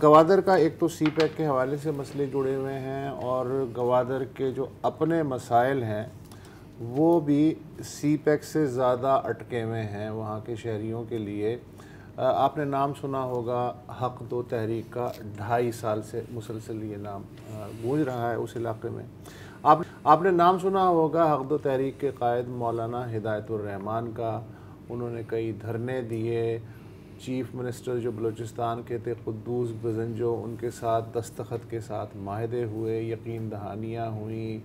گوادر کا ایک تو سی پیک کے حوالے سے مسئلے جڑے ہوئے ہیں، اور گوادر کے جو اپنے مسائل ہیں وہ بھی سی پیک سے زیادہ اٹکے ہوئے ہیں وہاں کے شہریوں کے لیے۔ آپ نے نام سنا ہوگا حق دو تحریک کا، 2.5 سال سے مسلسل یہ نام گونج رہا ہے اس علاقے میں۔ آپ نے نام سنا ہوگا حق دو تحریک کے قائد مولانا ہدایت الرحمان کا، انہوں نے کئی دھرنے دیے، چیف منسٹر جو بلوچستان کے تھے قدوس بزنجو، ان کے ساتھ دستخط کے ساتھ معاہدے ہوئے، یقین دہانیاں ہوئیں،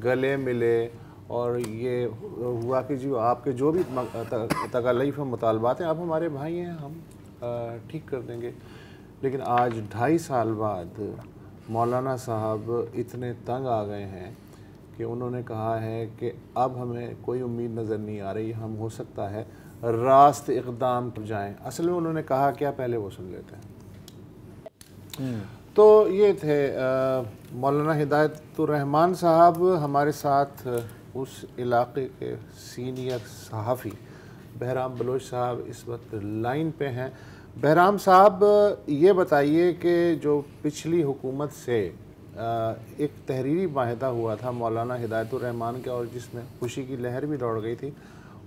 گلے ملے، اور یہ ہوا کہ جو آپ کے جو بھی تکالیف و مطالبات ہیں، آپ ہمارے بھائی ہیں، ہم ٹھیک کر دیں گے۔ لیکن آج 2.5 سال بعد مولانا صاحب اتنے تنگ آ گئے ہیں کہ انہوں نے کہا ہے کہ اب ہمیں کوئی امید نظر نہیں آ رہی، ہم ہو سکتا ہے راست اقدام پر جائیں۔ اصل میں انہوں نے کہا کیا، پہلے وہ سن لیتے ہیں۔ تو یہ تھے مولانا ہدایت الرحمان صاحب، ہمارے ساتھ اس علاقے کے سینئر صحافی بہرام بلوچ صاحب اس وقت لائن پہ ہیں۔ بہرام صاحب، یہ بتائیے کہ جو پچھلی حکومت سے ایک تحریری معاہدہ ہوا تھا مولانا ہدایت الرحمان کے، اور جس میں خوشی کی لہر بھی دوڑ گئی تھی،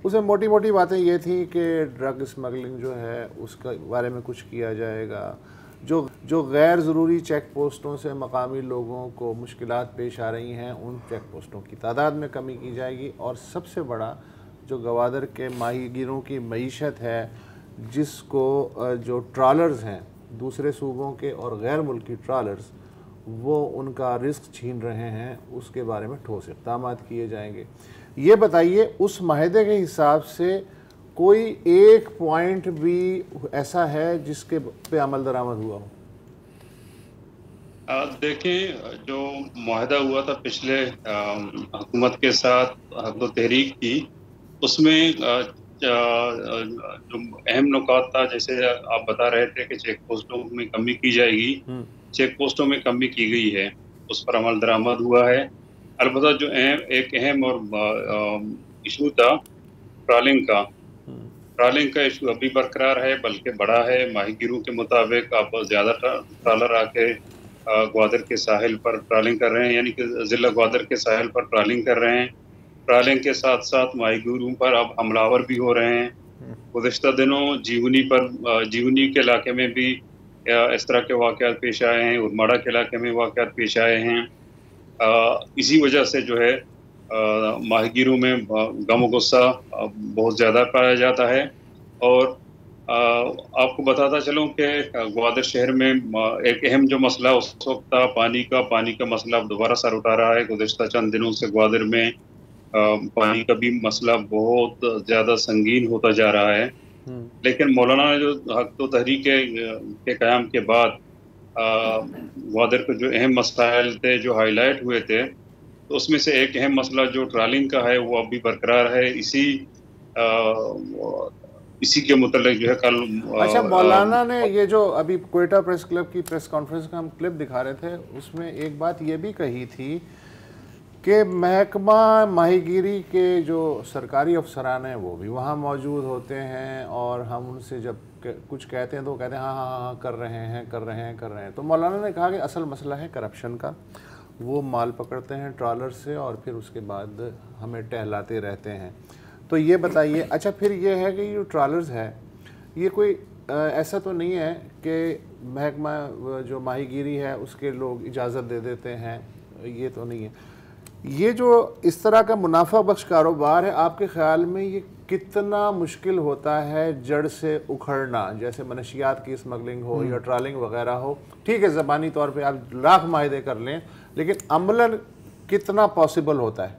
اس میں موٹی موٹی باتیں یہ تھیں کہ ڈرگ اسمگلنگ جو ہے اس کے بارے میں کچھ کیا جائے گا، جو غیر ضروری چیک پوسٹوں سے مقامی لوگوں کو مشکلات پیش آ رہی ہیں ان چیک پوسٹوں کی تعداد میں کمی کی جائے گی، اور سب سے بڑا جو گوادر کے ماہی گیروں کی معیشت ہے، جس کو جو ٹرالرز ہیں دوسرے صوبوں کے اور غیر ملکی ٹرالرز، وہ ان کا رزق چھین رہے ہیں، اس کے بارے میں ٹھوس اقدامات کیے جائیں گے۔ یہ بتائیے اس معاہدے کے حساب سے کوئی ایک پوائنٹ بھی ایسا ہے جس کے پہ عمل درآمد ہوا ہو؟ دیکھیں، جو معاہدہ ہوا تھا پچھلے حکومت کے ساتھ حق و تحریک کی، اس میں جو اہم نکات تھا، جیسے آپ بتا رہے تھے کہ چیک پوسٹوں میں کمی کی جائے گی، چیک پوسٹوں میں کمی کی گئی ہے، اس پر عمل درآمد ہوا ہے۔ البتہ جو ایک اہم اور ایشو تھا ٹرالنگ کا ایشو ابھی برقرار ہے، بلکہ بڑا ہے۔ ماہی گیروں کے مطابق اب زیادہ ٹرالر آ کے گوادر کے ساحل پر ٹرالنگ کر رہے ہیں، یعنی کہ ضلع گوادر کے ساحل پر ٹرالنگ کر رہے ہیں۔ ٹرالنگ کے ساتھ ساتھ ماہی گیروں پر اب حملہ آور بھی ہو رہے ہیں۔ گزشتہ دنوں جیونی کے علاقے میں بھی اس طرح کے واقعات پیش آئے ہیں، ارماڑا کے علاقے میں واقعات پیش آئے ہیں۔ اسی وجہ سے جو ہے ماہی گیروں میں غم و غصہ بہت زیادہ پایا جاتا ہے۔ اور آپ کو بتاتا چلوں کہ گوادر شہر میں ایک اہم جو مسئلہ اس وقت تھا پانی کا مسئلہ اب دوبارہ سر اٹھا رہا ہے۔ گزشتہ چند دنوں سے گوادر میں پانی کا بھی مسئلہ بہت زیادہ سنگین ہوتا جا رہا ہے۔ لیکن مولانا نے جو حق و تحریک کے قیام کے بعد گوادر کے جو اہم مسائل تھے جو ہائی لائٹ ہوئے تھے، تو اس میں سے ایک اہم مسئلہ جو ٹرالنگ کا ہے وہ اب بھی برقرار ہے۔ اسی کے متعلق جو ہے کل اچھا، مولانا نے یہ جو ابھی کوئٹہ پریس کلب کی پریس کانفرنس کا ہم کلپ دکھا رہے تھے، اس میں ایک بات یہ بھی کہی تھی کہ محکمہ ماہی گیری کے جو سرکاری افسران ہیں وہ بھی وہاں موجود ہوتے ہیں، اور ہم ان سے جب کچھ کہتے ہیں تو وہ کہتے ہیں ہاں ہاں ہاں کر رہے ہیں۔ تو مولانا نے کہا کہ اصل مسئلہ ہے کرپشن کا، وہ مال پکڑتے ہیں ٹرالر سے اور پھر اس کے بعد ہمیں ٹہلاتے رہتے ہیں۔ تو یہ بتائیے، اچھا پھر یہ ہے کہ یہ جو ٹرالرز ہے، یہ کوئی ایسا تو نہیں ہے کہ محکمہ جو ماہی گیری ہے اس کے لوگ اجازت دے دیتے ہیں؟ یہ تو نہیں ہے۔ یہ جو اس طرح کا منافع بخش کاروبار ہے، آپ کے خیال میں یہ کتنا مشکل ہوتا ہے جڑ سے اکھڑنا؟ جیسے منشیات کی اسمگلنگ ہو یا ٹرالنگ وغیرہ ہو، ٹھیک ہے زبانی طور پہ آپ لاکھ معاہدے کر لیں، لیکن عملاً کتنا پاسبل ہوتا ہے؟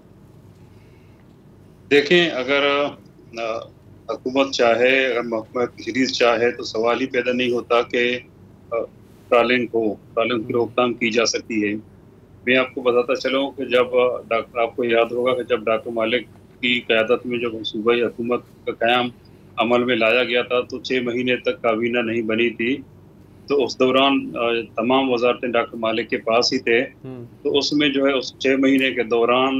دیکھیں، اگر حکومت چاہے، اگر محکمہ فشریز چاہے، تو سوال ہی پیدا نہیں ہوتا کہ ٹرالنگ کی روک تھام کی جا سکتی ہے۔ میں آپ کو بتاتا چلوں کہ جب آپ کو یاد ہوگا کہ جب ڈاکٹر مالک کی قیادت میں جب صوبائی حکومت کا قیام عمل میں لایا گیا تھا تو 6 مہینے تک کابینہ نہیں بنی تھی۔ تو اس دوران تمام وزارتیں ڈاکٹر مالک کے پاس ہی تھے۔ تو اس میں جو ہے اس 6 مہینے کے دوران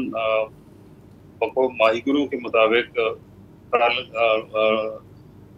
ماہی گیروں کے مطابق